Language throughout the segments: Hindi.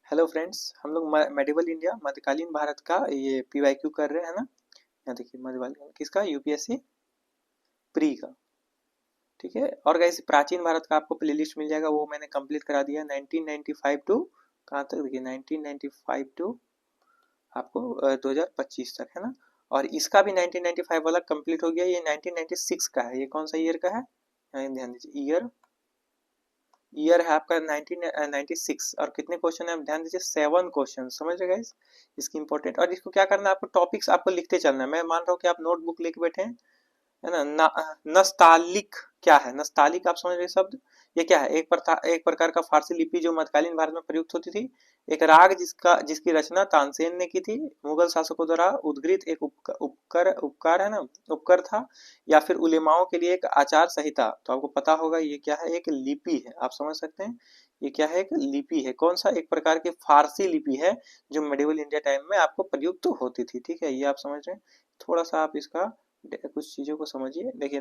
हेलो फ्रेंड्स, हम लोग मेडिवल इंडिया मध्यकालीन भारत का ये पीवाईक्यू कर रहे हैं ना। यहाँ देखिए मध्यकालीन किसका, यूपीएससी प्री का। ठीक है। और गाइस प्राचीन भारत का आपको प्लेलिस्ट मिल जाएगा, वो मैंने कंप्लीट करा दिया 1995 टू कहाँ तक, देखिए 1995 टू आपको 2025 तक है ना। और इसका भी 1995 वाला कंप्लीट हो गया। ये 1996 का है। ये कौन सा ईयर का है, यहाँ ध्यान दीजिए। ईयर है आपका 1996। और कितने क्वेश्चन है आप ध्यान दीजिए, 7 क्वेश्चन। समझ रहे गाइस इसकी इंपॉर्टेंट। और इसको क्या करना है, आपको टॉपिक्स आपको लिखते चलना है। मैं मान रहा हूँ कि आप नोटबुक लेके बैठे हैं, है ना। नस्तालिक क्या है, नस्तालिक आप समझ रहे शब्द। ये क्या है, एक प्रकार का फारसी लिपि जो मध्यकालीन भारत में प्रयुक्त होती थी। एक राग जिसकी रचना तानसेन ने की थी। मुगल शासकों द्वारा उद्गृत एक उपकार है ना, उपकर था। या फिर उलेमाओं के लिए एक आचार संहिता। तो आपको पता होगा ये क्या है, एक लिपि है। आप समझ सकते हैं ये क्या है, एक लिपि है। कौन सा, एक प्रकार की फारसी लिपि है जो मेडिवल इंडिया टाइम में आपको प्रयुक्त होती थी। ठीक है, ये आप समझ रहे हैं। थोड़ा सा आप इसका कुछ चीजों को समझिए। देखिए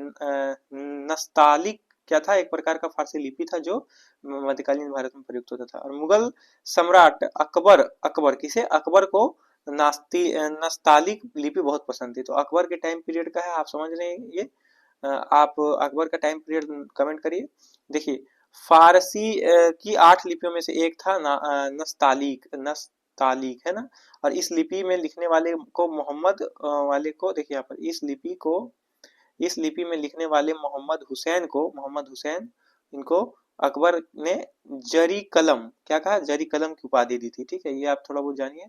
नस्तालिक क्या था, एक प्रकार का फारसी लिपि था जो मध्यकालीन भारत में प्रयुक्त होता था। और मुगल सम्राट अकबर, अकबर किसे, अकबर को नस्तालिक लिपि बहुत पसंद थी। तो अकबर के टाइम पीरियड का है, आप समझ रहे हैं ये। आप अकबर का टाइम पीरियड कमेंट करिए। देखिए फारसी की 8 लिपियों में से एक था नस्तालिक है ना। और इस लिपि में लिखने वाले को मोहम्मद वाले को, देखिए यहाँ पर इस लिपि में लिखने वाले मोहम्मद हुसैन इनको अकबर ने जरी कलम, क्या कहा, जरी कलम की उपाधि दी थी। ठीक है, ये आप थोड़ा बहुत जानिए।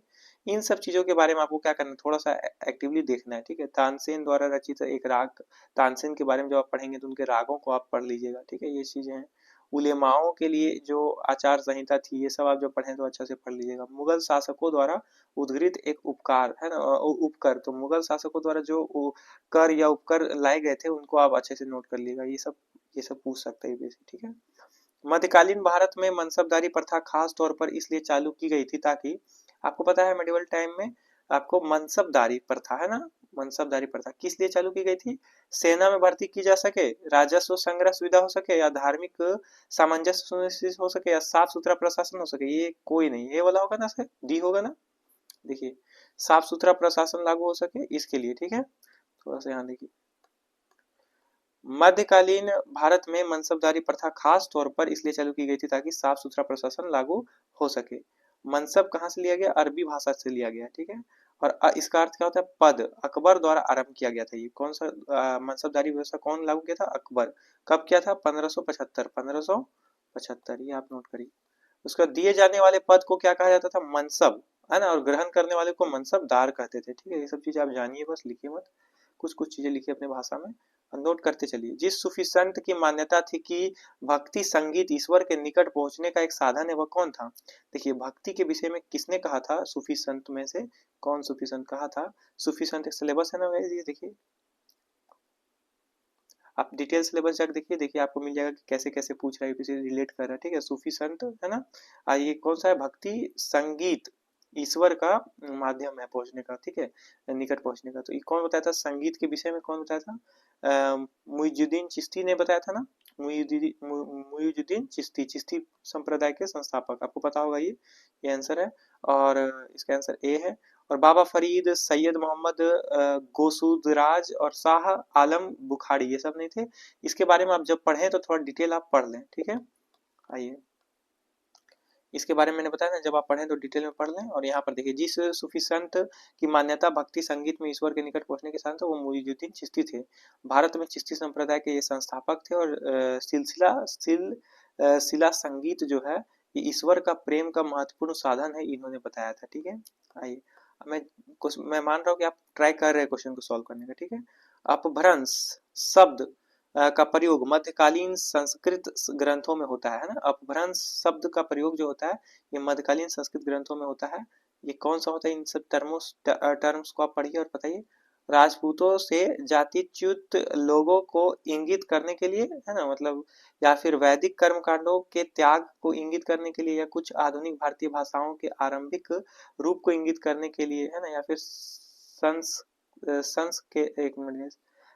इन सब चीजों के बारे में आपको क्या करना है, थोड़ा सा एक्टिवली देखना है। ठीक है, तानसेन द्वारा रचित एक राग, तानसेन के बारे में जब आप पढ़ेंगे तो उनके रागों को आप पढ़ लीजिएगा। ठीक है, ये चीजें हैं। उलेमाओं के लिए जो आचार संहिता थी, ये सब आप जब पढ़ें तो अच्छा से पढ़ लीजिएगा। मुगल शासकों द्वारा उद्गृत एक उपकार है ना, उपकर। तो मुगल शासकों द्वारा जो कर या उपकर लाए गए थे उनको आप अच्छे से नोट कर लीजिएगा। ये सब पूछ सकते हैं बेसिक। ठीक है। मध्यकालीन भारत में मनसबदारी प्रथा खास तौर पर इसलिए चालू की गई थी ताकि, आपको पता है मेडिवल टाइम में आपको मनसबदारी प्रथा है ना, मनसबदारी प्रथा किस लिए चालू की गई थी, सेना में भर्ती की जा सके, राजस्व संग्रह सुविधा हो सके, या धार्मिक सामंजस्य सुनिश्चित हो सके, या साफ सुथरा प्रशासन हो सके। ये कोई नहीं, ये वाला होगा ना सर, डी होगा ना। देखिए साफ सुथरा प्रशासन लागू हो सके इसके लिए। ठीक है, थोड़ा सा यहाँ देखिए। मध्यकालीन भारत में मनसबदारी प्रथा खास तौर पर इसलिए चालू की गई थी ताकि साफ सुथरा प्रशासन लागू हो सके। मनसब कहाँ से लिया गया, अरबी भाषा से लिया गया। ठीक है। और इसका अर्थ क्या होता है, पद। अकबर द्वारा आरंभ किया गया था। ये कौन सा मनसबदारी व्यवस्था कौन लागू किया था, अकबर। कब किया था, 1575। ये आप नोट करिए। उसका दिए जाने वाले पद को क्या कहा जाता था, मनसब है ना। और ग्रहण करने वाले को मनसबदार कहते थे। ठीक है, ये सब चीजें आप जानिए, बस लिखिए मत। कुछ कुछ चीजें लिखिए अपने भाषा में, नोट करते चलिए। जिस सूफी संत की मान्यता थी कि भक्ति संगीत ईश्वर के निकट पहुंचने का एक साधन है, वह कौन था। देखिए भक्ति के विषय में किसने कहा था, सूफी संत में से कौन सूफी संत कहा था। सूफी संत एक सिलेबस है ना, ये देखिए आप डिटेल सिलेबस जाकर देखिए। देखिए आपको मिल जाएगा कि कैसे कैसे पूछ रहा है, किसी रिलेट कर रहा है। ठीक है, सूफी संत है ना। ये कौन सा है, भक्ति संगीत ईश्वर का माध्यम है पहुंचने का। ठीक है, निकट पहुंचने का। तो ये कौन बताया था, संगीत के विषय में कौन बताया था, मुइजुद्दीन चिश्ती ने बताया था ना। मुइजुद्दीन चिश्ती, चिश्ती संप्रदाय के संस्थापक, आपको पता होगा ये आंसर है। और इसका आंसर ए है। और बाबा फरीद, सैयद मोहम्मद गोसूदराज और शाह आलम बुखारी, ये सब नहीं थे। इसके बारे में आप जब पढ़ें तो थोड़ा डिटेल आप पढ़ लें। ठीक है, आइए इसके बारे में मैंने बताया ना, जब आप पढ़ें तो डिटेल में पढ़ लें। और यहाँ पर देखिए, जिस सूफी संत की मान्यता भक्ति संगीत में ईश्वर के निकट पहुंचने के साथ वो मुइजुद्दीन चिश्ती थे। भारत में चिश्ती संप्रदाय के ये संस्थापक थे। और सिला संगीत जो है ये ईश्वर का प्रेम का महत्वपूर्ण साधन है, इन्होंने बताया था। ठीक है, आइए मैं मान रहा हूँ कि आप ट्राई कर रहे हैं क्वेश्चन को सॉल्व करने का। ठीक है, अपभ्रंश शब्द का प्रयोग मध्यकालीन संस्कृत ग्रंथों में होता है ना। अपभ्रंश शब्द का प्रयोग जो होता है ये मध्यकालीन संस्कृत ग्रंथों में होता है। ये कौन सा होता है, इन सब टर्म्स को आप पढ़िए और बताइए। राजपूतों से जातिच्युत लोगों को इंगित करने के लिए है ना, मतलब या फिर वैदिक कर्मकांडों के त्याग को इंगित करने के लिए, या कुछ आधुनिक भारतीय भाषाओं के आरंभिक रूप को इंगित करने के लिए है ना, या फिर संस के एक मिनट,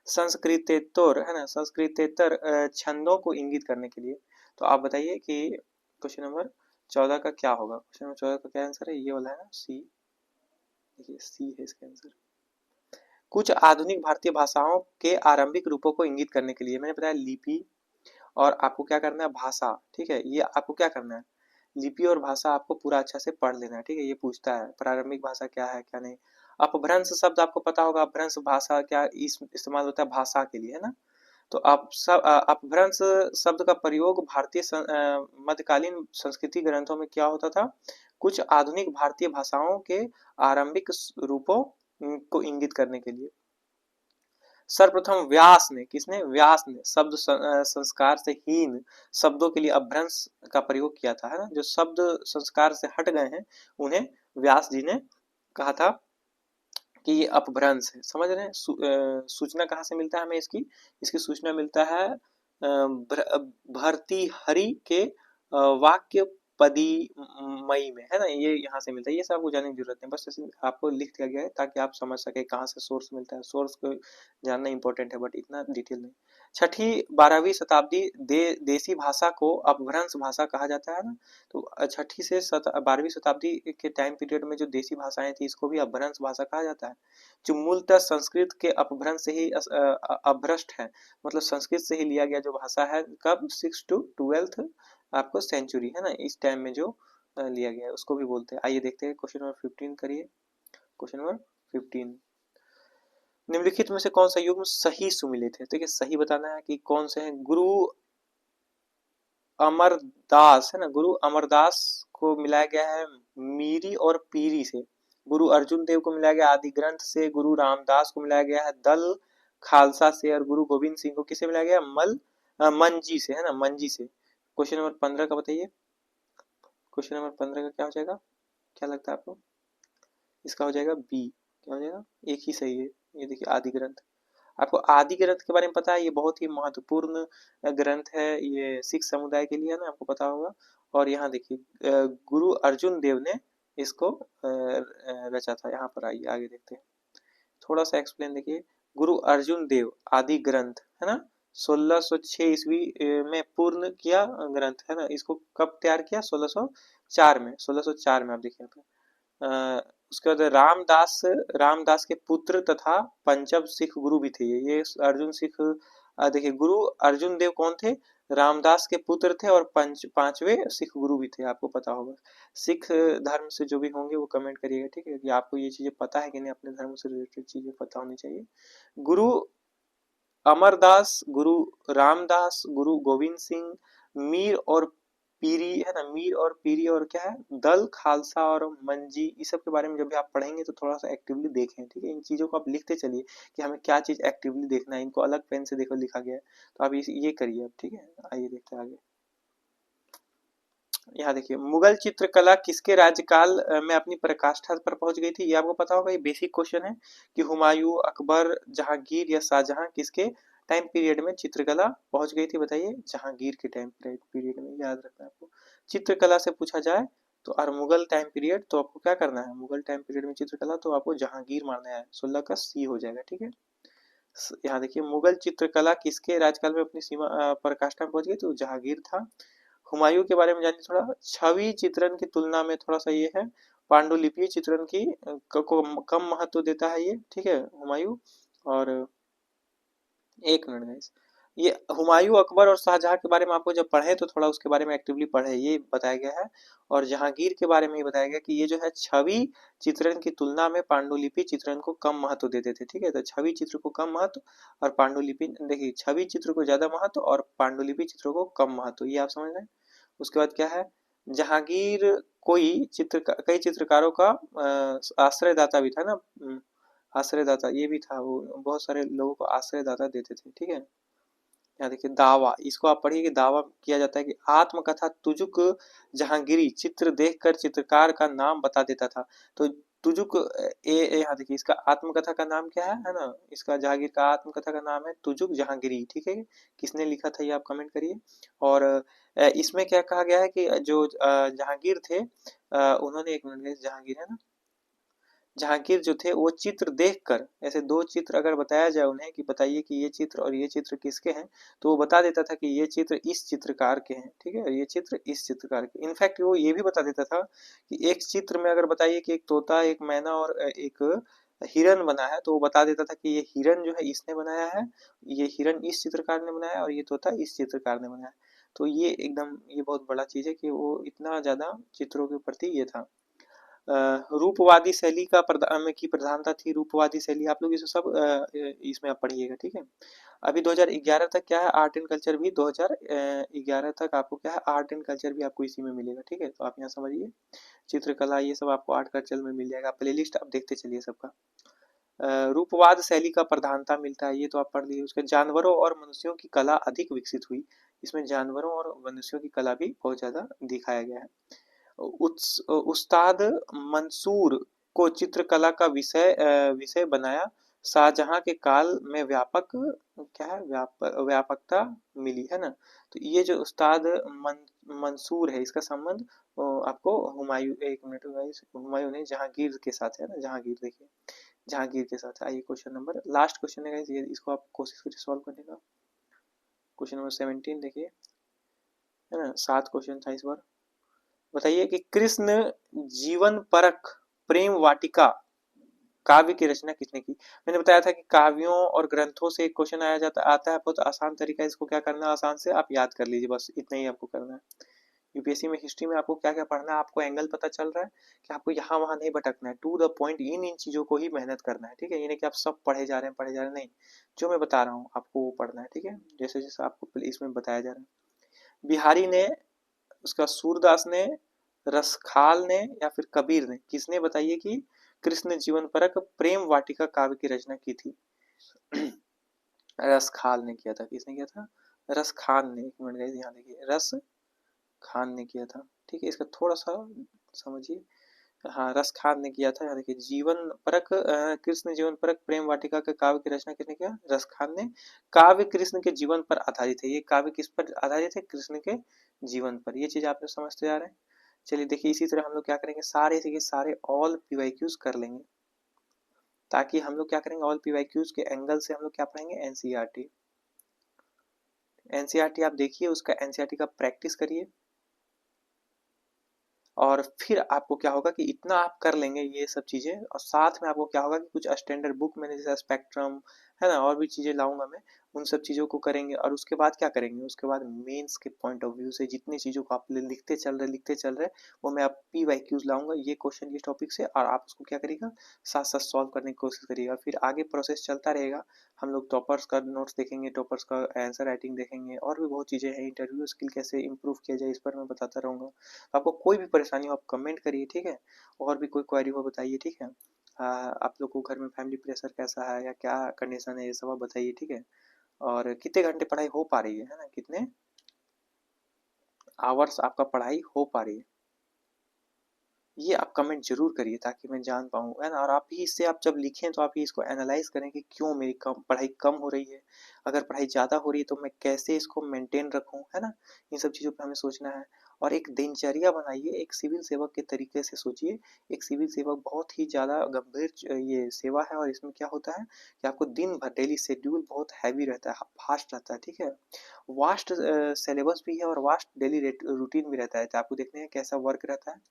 संस्कृतेतर है ना, संस्कृतेतर छंदों को इंगित करने के लिए। तो आप बताइए कि क्वेश्चन नंबर 14 का क्या होगा, क्वेश्चन नंबर 14 का क्या आंसर है, ये वाला है ना, सी। देखिए सी है इसका आंसर। कुछ आधुनिक भारतीय भाषाओं के आरंभिक रूपों को इंगित करने के लिए मैंने बताया लिपि और आपको क्या करना है, भाषा। ठीक है, ये आपको क्या करना है, लिपि और भाषा आपको पूरा अच्छा से पढ़ लेना है। ठीक है, ये पूछता है प्रारंभिक भाषा क्या है क्या नहीं। अपभ्रंश शब्द आपको पता होगा, अपभ्रंश भाषा क्या इस्तेमाल होता है, भाषा के लिए, है ना। तो आप सब अपभ्रंश शब्द का प्रयोग भारतीय मध्यकालीन संस्कृति ग्रंथों में क्या होता था, कुछ आधुनिक भारतीय भाषाओं के आरंभिक रूपों को इंगित करने के लिए। सर्वप्रथम व्यास ने, किसने, व्यास ने शब्द संस्कार से हीन शब्दों के लिए अपभ्रंश का प्रयोग किया था, है ना। जो शब्द संस्कार से हट गए हैं उन्हें व्यास जी ने कहा था कि ये अपभ्रंश है। समझ रहे हैं, सूचना कहाँ से मिलता है हमें इसकी, इसकी सूचना मिलता है भर्तृहरि के वाक्य पदी मई में, है ना, ये यहाँ से मिलता है। ये सब आपको जानने की जरूरत नहीं, बस आपको लिख दिया गया है ताकि आप समझ सके कहाँ से सोर्स मिलता है। सोर्स को जानना इंपॉर्टेंट है बट इतना डिटेल नहीं। छठी 12वीं शताब्दी देसी भाषा को अपभ्रंश भाषा कहा जाता है ना। तो छठी से 12वीं शताब्दी के टाइम पीरियड में जो देसी भाषाएं थी इसको भी अपभ्रंश भाषा कहा जाता है, जो मूलतः संस्कृत के अपभ्रंश से ही अभ्रष्ट है। मतलब संस्कृत से ही लिया गया जो भाषा है, कब 6 to 12th आपको सेंचुरी, है ना, इस टाइम में जो लिया गया है उसको भी बोलते हैं। आइए देखते हैं क्वेश्चन नंबर 15 करिए। क्वेश्चन नंबर 15, निम्नलिखित में से कौन सा युग्म सही सुमिलित है। देखिए सही बताना है कि कौन से हैं। गुरु अमरदास, है ना, गुरु अमरदास को मिलाया गया है मीरी और पीरी से। गुरु अर्जुन देव को मिलाया गया आदि ग्रंथ से। गुरु रामदास को मिलाया गया है दल खालसा से। और गुरु गोविंद सिंह को किसे मिलाया गया, मंजी से, है ना, मंजी से। क्वेश्चन नंबर 15 का बताइए। क्वेश्चन नंबर 15 का क्या हो जाएगा, क्या लगता है आपको, इसका हो जाएगा बी। क्या हो जाएगा, एक ही सही है। ये देखिए आदि ग्रंथ, आपको आदि ग्रंथ के बारे में पता है, ये बहुत ही महत्वपूर्ण ग्रंथ है, ये सिख समुदाय के लिए, है ना, आपको पता होगा। और यहाँ देखिए गुरु अर्जुन देव ने इसको रचा था। यहाँ पर आइए आगे देखते हैं, थोड़ा सा एक्सप्लेन देखिए। गुरु अर्जुन देव आदि ग्रंथ, है ना, 1606 ईस्वी में पूर्ण किया ग्रंथ, है ना। इसको कब तैयार किया, 1604 में, 1604 में। आप देखिए यहाँ पे उसके बाद रामदास, रामदास के पुत्र तथा पंचम सिख गुरु भी थे ये अर्जुन सिख। देखिए गुरु अर्जुन देव कौन थे, रामदास के पुत्र थे और पांचवें सिख गुरु भी थे, आपको पता होगा। सिख धर्म से जो भी होंगे वो कमेंट करिएगा, ठीक है, कि आपको ये चीजें पता है कि नहीं, अपने धर्म से रिलेटेड चीजें पता होनी चाहिए। गुरु अमरदास, गुरु रामदास, गुरु गोविंद सिंह, मीर और पीरी, है ना, मीर और पीरी, और क्या है, दल खालसा और मंजी। इस सब के बारे में जब भी आप पढ़ेंगे तो थोड़ा सा एक्टिवली देखें, ठीक है। इन चीजों को आप लिखते चलिए कि हमें क्या चीज एक्टिवली देखना है, इनको अलग पेन से देखो लिखा गया है, तो आप ये करिए अब, ठीक है। आइए देखते हैं आगे। यहाँ देखिए, मुगल चित्रकला किसके राज्यकाल में अपनी पराकाष्ठा पर पहुंच गई थी, ये आपको पता होगा, ये बेसिक क्वेश्चन है कि हुमायूं, अकबर, जहांगीर या शाहजहां किसके टाइम पीरियड में चित्रकला पहुंच गई थी, बताइए। जहांगीर के टाइम पीरियड में, याद रखना आपको। चित्रकला से पूछा जाए तो, और मुगल टाइम पीरियड, तो आपको क्या करना है, मुगल टाइम पीरियड में चित्रकला, तो आपको जहांगीर मारना है। 16 का सी हो जाएगा, ठीक है। यहाँ देखिए, मुगल चित्रकला किसके राज्यकाल में अपनी सीमा पराकाष्ठा में पहुंच गई, तो जहांगीर था। हुमायूं के बारे में जानिए थोड़ा। छवि चित्रण की तुलना में थोड़ा सा ये है, पांडुलिपि चित्रण की को कम महत्व देता है ये, ठीक है, हुमायूं। और एक मिनट गाइस, ये हुमायूं, अकबर और शाहजहां के बारे में आपको जब पढ़े तो थोड़ा उसके बारे में एक्टिवली पढ़े, ये बताया गया है। और जहांगीर के बारे में ये बताया गया कि ये जो है छवि चित्रण की तुलना में पांडुलिपि चित्रण को कम महत्व देते थे, ठीक है। तो छवि चित्र को कम महत्व और पांडुलिपि, देखिए छवि चित्र को ज्यादा महत्व और पांडुलिपि चित्र को कम महत्व, ये आप समझ रहे हैं। उसके बाद क्या है, जहांगीर कई चित्रकारों का आश्रयदाता भी था ना, आश्रयदाता ये भी था, वो बहुत सारे लोगों को आश्रयदाता देते थे, ठीक है। यहाँ देखिए दावा, इसको आप पढ़िए कि दावा किया जाता है कि आत्मकथा तुजुक जहांगीरी चित्र देखकर चित्रकार का नाम बता देता था। तो तुजुक यहाँ देखिए, इसका आत्मकथा का नाम क्या है ना, इसका जहांगीर का आत्मकथा का नाम है तुजुक जहांगीरी, ठीक है। किसने लिखा था ये आप कमेंट करिए। और इसमें क्या कहा गया है कि जो जहांगीर थे, उन्होंने, एक मिनट, जहांगीर है ना, जहांगीर जो थे वो चित्र देखकर, ऐसे दो चित्र अगर बताया जाए उन्हें कि बताइए कि ये चित्र और ये चित्र किसके हैं, तो वो बता देता था कि ये चित्र इस चित्रकार के हैं, ठीक है, और ये चित्र इस चित्रकार के। इनफैक्ट वो ये भी बता देता था कि एक चित्र में अगर बताइए कि एक तोता, एक मैना और एक हिरन बना है, तो वो बता देता था कि ये हिरन जो है इसने बनाया है, ये हिरन इस चित्रकार ने बनाया और ये तोता इस चित्रकार ने बनाया। तो ये एकदम ये बहुत बड़ा चीज है कि वो इतना ज्यादा चित्रों के प्रति ये था। रूपवादी शैली का में की प्रधानता थी, रूपवादी शैली आप लोग इसे सब इसमें आप पढ़िएगा, ठीक है। अभी 2011 तक क्या है, आर्ट एंड कल्चर भी 2011 तक आपको क्या है, आर्ट एंड कल्चर भी आपको इसी में मिलेगा, ठीक है। तो आप यहाँ समझिए, चित्रकला ये सब आपको आर्ट कल्चर में मिल जाएगा, प्लेलिस्ट आप देखते चलिए सबका। रूपवाद शैली का प्रधानता मिलता है, ये तो आप पढ़ लीजिए। उसके जानवरों और मनुष्यों की कला अधिक विकसित हुई, इसमें जानवरों और मनुष्यों की कला भी बहुत ज्यादा दिखाया गया है। उस्ताद मंसूर को चित्रकला का विषय बनाया, शाहजहां के काल में व्यापक क्या है, व्यापकता मिली है ना। तो ये जो उस्ताद मंसूर है, इसका संबंध आपको हुमायूं, एक मिनट गाइस, हुमायूं नहीं, जहांगीर के साथ है ना, जहांगीर, देखिए जहांगीर के साथ। आइए क्वेश्चन नंबर, लास्ट क्वेश्चन है गाइस ये, इसको आप कोशिश करिए सॉल्व करने का। क्वेश्चन नंबर 17 देखिए, है ना, 7 क्वेश्चन था इस बार। बताइए कि कृष्ण जीवन परक प्रेम वाटिका काव्य की रचना किसने की। मैंने बताया था कि काव्यों और ग्रंथों से एक क्वेश्चन आता है, बहुत आसान तरीका है, इसको क्या करना है, आसान से आप याद कर लीजिए, बस इतना ही आपको करना है। यूपीएससी में हिस्ट्री में आपको क्या क्या पढ़ना है, आपको एंगल पता चल रहा है कि आपको यहाँ वहां नहीं भटकना है, टू द पॉइंट, इन चीजों को ही मेहनत करना है, ठीक है। ये नहीं कि आप सब पढ़े जा रहे हैं, नहीं, जो मैं बता रहा हूँ आपको वो पढ़ना है, ठीक है, जैसे जैसे आपको इसमें बताया जा रहा है। बिहारी ने, उसका सूरदास ने, रसखाल ने या फिर कबीर ने, किसने बताइए कि कृष्ण जीवन परक प्रेम वाटिका काव्य की रचना की थी। रसखाल ने किया था, किसने किया था, रसखान ने, एक मिनट गाइस यहाँ देखिए, रस खान ने किया था, ठीक है। इसका थोड़ा सा समझिए, हाँ, रस खान ने किया था। यहाँ देखिए, जीवन परक कृष्ण जीवन परक प्रेम वाटिका के काव्य की रचना किसने किया, रस खान ने। काव्य कृष्ण के जीवन पर आधारित है, ये काव्य किस पर आधारित है, कृष्ण के जीवन पर। ये चीज आप समझते जा रहे हैं। चलिए देखिए, इसी तरह हम लोग क्या करेंगे, सारे के सारे ऑल पीवाईक्यूज कर लेंगे, ताकि हम लोग क्या करेंगे, ऑल पीवाईक्यूज के एंगल से हम लोग क्या पढ़ेंगे, एनसीईआरटी। एनसीईआरटी आप देखिए, उसका एनसीईआरटी का प्रैक्टिस करिए, और फिर आपको क्या होगा कि इतना आप कर लेंगे ये सब चीजें, और साथ में आपको क्या होगा कि कुछ स्टैंडर्ड बुक मैंने जैसे स्पेक्ट्रम है ना, और भी चीजें लाऊंगा मैं, उन सब चीजों को करेंगे। और उसके बाद क्या करेंगे, उसके बाद मेंस के पॉइंट ऑफ व्यू से जितनी चीजों को आप लिखते चल रहे वो मैं आप पी वाई क्यूज लाऊंगा, ये क्वेश्चन, ये टॉपिक से, और आप उसको क्या करिएगा, साथ साथ सॉल्व करने की कोशिश करिएगा। फिर आगे प्रोसेस चलता रहेगा, हम लोग टॉपर्स का नोट्स देखेंगे, टॉपर्स का आंसर राइटिंग देखेंगे, और भी बहुत चीजें हैं, इंटरव्यू स्किल कैसे इंप्रूव किया जाए इस पर मैं बताता रहूंगा। आपको कोई भी परेशानी हो आप कमेंट करिए, ठीक है। और भी कोई क्वेरी हो बताइए, ठीक है। आप लोग को घर में फैमिली प्रेशर कैसा है या क्या कंडीशन है, ये सब आप बताइए, ठीक है। और कितने घंटे पढ़ाई हो पा रही है ना, कितने आवर्स आपका पढ़ाई हो पा रही है, ये आप कमेंट जरूर करिए ताकि मैं जान पाऊँ, है ना। और आप ही इससे, आप जब लिखें तो आप ही इसको एनालाइज करें कि क्यों मेरी पढ़ाई कम हो रही है, अगर पढ़ाई ज़्यादा हो रही है तो मैं कैसे इसको मेंटेन रखूँ, है ना। इन सब चीज़ों पे हमें सोचना है। और एक दिनचर्या बनाइए, एक सिविल सेवक के तरीके से सोचिए। एक सिविल सेवक बहुत ही ज़्यादा गंभीर ये सेवा है, और इसमें क्या होता है कि आपको दिन भर डेली शेड्यूल बहुत हैवी रहता है, फास्ट रहता है, ठीक है। वास्ट सिलेबस भी है और वास्ट डेली रूटीन भी रहता है, तो आपको देखने हैं कैसा वर्क रहता है।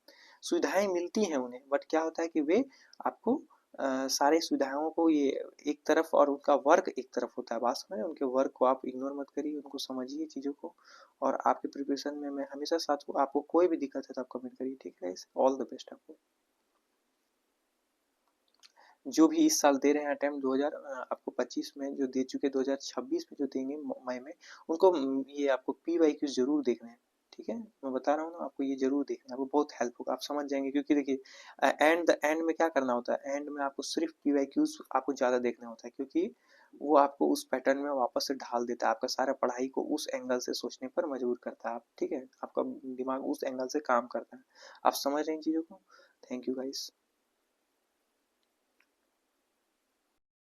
सुविधाएं मिलती हैं उन्हें, बट क्या होता है कि वे आपको सारे सुविधाओं को ये एक तरफ, और उनका वर्क एक तरफ होता है, बात समझ रहे हैं? उनके वर्क को आप इग्नोर मत करिए, उनको समझिए चीज़ों को। और आपके प्रिपरेशन में मैं हमेशा साथ हूँ, आपको कोई भी दिक्कत है तो आप कमेंट करिए, ठीक है। ऑल द बेस्ट आपको, जो भी इस साल दे रहे हैं अटेम्प्ट 2000 आपको 25 में जो दे चुके, 2026 में जो देंगे मई में, उनको ये आपको पी वाई क्यू जरूर देखना है, ठीक है। मैं बता रहा हूँ ना आपको, ये जरूर देखना है, आपको बहुत हेल्प होगा, आप समझ जाएंगे। क्योंकि देखिए एंड में क्या करना होता है, एंड में आपको सिर्फ पी वाई क्यूज आपको ज़्यादा देखना होता है, क्योंकि वो आपको उस पैटर्न में वापस से ढाल देता है, आपका सारा पढ़ाई को उस एंगल से सोचने पर मजबूर करता है, आप ठीक है, आपका दिमाग उस एंगल से काम करता है। आप समझ रहे हैं इन चीज़ों को। Thank you guys.